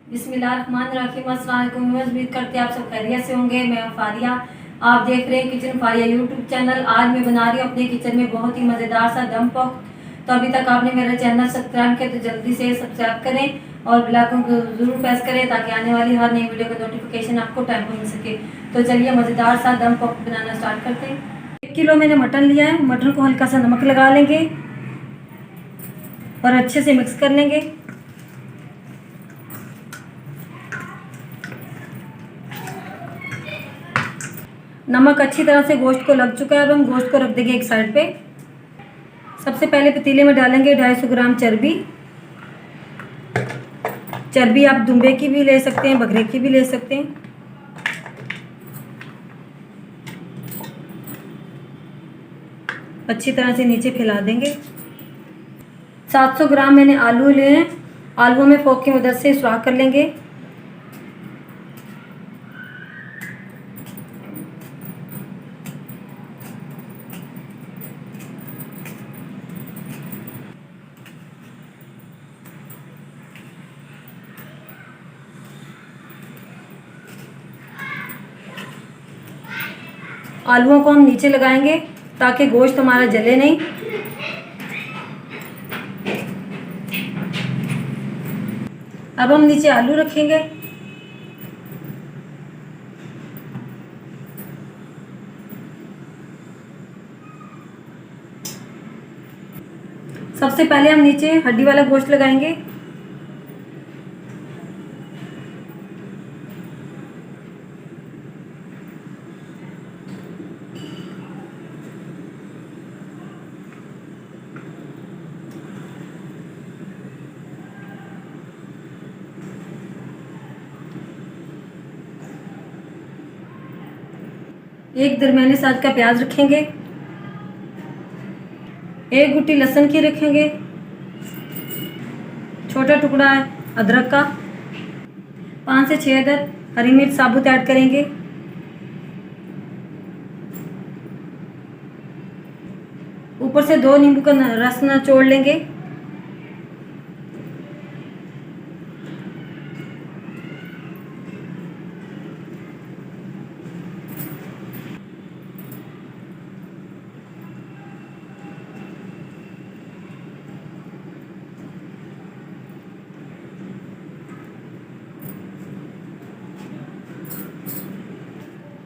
बिस्मिल्लाहिर्रहमानिर्रहीम। अस्सलाम वालेकुम। उम्मीद करते हैं आप सब खैरियत से होंगे। मैं फारिया, आप देख रहे हैं किचन फारिया यूट्यूब चैनल। आज मैं बना रही हूँ अपने किचन में बहुत ही मज़ेदार सा दम पक। तो अभी तक आपने मेरा चैनल सब्सक्राइब किया तो जल्दी से सब्सक्राइब करें और बेल आइकन को ज़रूर प्रेस करें ताकि आने वाली हर नई वीडियो का नोटिफिकेशन आपको टाइम पर मिल सके। तो चलिए मज़ेदार सा दम पक बनाना स्टार्ट करते हैं। 1 किलो मैंने मटन लिया है। मटन को हल्का सा नमक लगा लेंगे और अच्छे से मिक्स कर लेंगे। नमक अच्छी तरह से गोश्त को लग चुका है। अब हम गोश्त को रख देंगे एक साइड पे। सबसे पहले पतीले में डालेंगे 250 ग्राम चर्बी। चर्बी आप दुम्बे की भी ले सकते हैं, बकरे की भी ले सकते हैं। अच्छी तरह से नीचे फैला देंगे। 700 ग्राम मैंने आलू लिए हैं। आलूओं में फोक की मदद से सुराख कर लेंगे। आलूओं को हम नीचे लगाएंगे ताकि गोश्त हमारा जले नहीं। अब हम नीचे आलू रखेंगे। सबसे पहले हम नीचे हड्डी वाला गोश्त लगाएंगे। एक दरमियाने साइज का प्याज रखेंगे। एक गुट्टी लहसुन की रखेंगे। छोटा टुकड़ा अदरक का। 5 से 6 अदद हरी मिर्च साबुत ऐड करेंगे। ऊपर से 2 नींबू का रस निचोड़ लेंगे।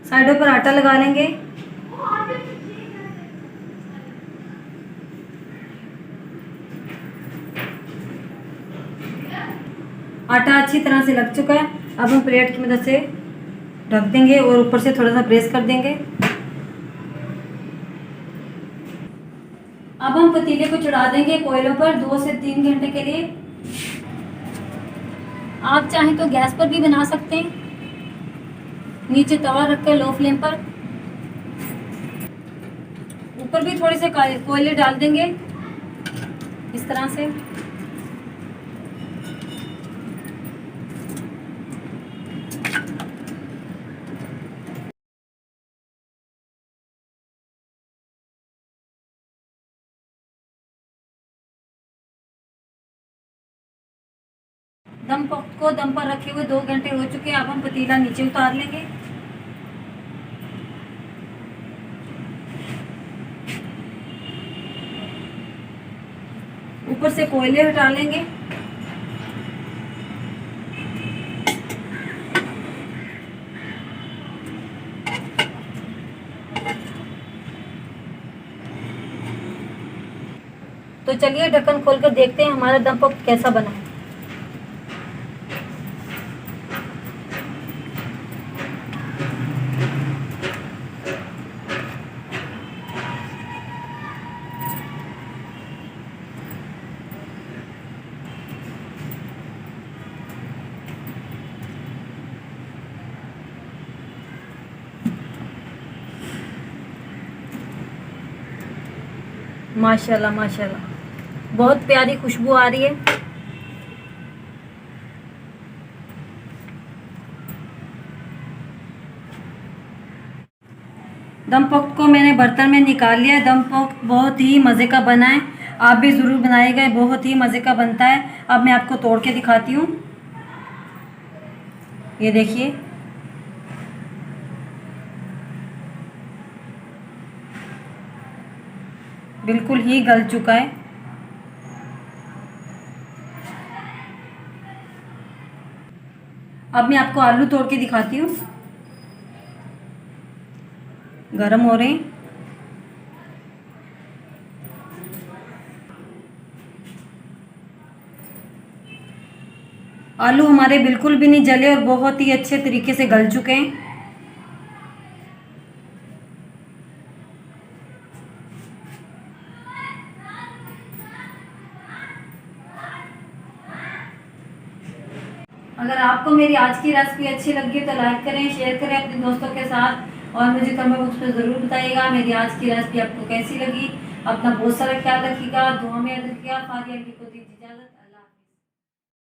साइडों पर आटा लगा लेंगे। आटा अच्छी तरह से लग चुका है। अब हम प्लेट की मदद से ढक देंगे और ऊपर से थोड़ा सा प्रेस कर देंगे। अब हम पतीले को चढ़ा देंगे कोयलों पर 2 से 3 घंटे के लिए। आप चाहें तो गैस पर भी बना सकते हैं। नीचे तवा रखकर लो फ्लेम पर ऊपर भी थोड़े से कोयले डाल देंगे इस तरह से। दम को दम पर रखे हुए 2 घंटे हो चुके हैं। अब हम पतीला नीचे उतार लेंगे। ऊपर से कोयले हटा लेंगे। तो चलिए ढक्कन खोलकर देखते हैं हमारा दम पक कैसा बना है। माशाल्लाह माशाल्लाह, बहुत प्यारी खुशबू आ रही है। दम पक को मैंने बर्तन में निकाल लिया है। दम पक बहुत ही मज़े का बना है। आप भी ज़रूर बनाइएगा, बहुत ही मज़े का बनता है। अब मैं आपको तोड़ के दिखाती हूँ। ये देखिए, बिल्कुल ही गल चुका है। अब मैं आपको आलू तोड़ के दिखाती हूँ। गरम हो रहे हैं। आलू हमारे बिल्कुल भी नहीं जले और बहुत ही अच्छे तरीके से गल चुके हैं। अगर आपको मेरी आज की रेसिपी अच्छी लगी तो लाइक करें, शेयर करें अपने दोस्तों के साथ और मुझे कमेंट बॉक्स में ज़रूर बताइएगा मेरी आज की रेसिपी आपको कैसी लगी। अपना बहुत सारा ख्याल रखिएगा, दुआ में याद रखिएगा। फारिया को दीजिए।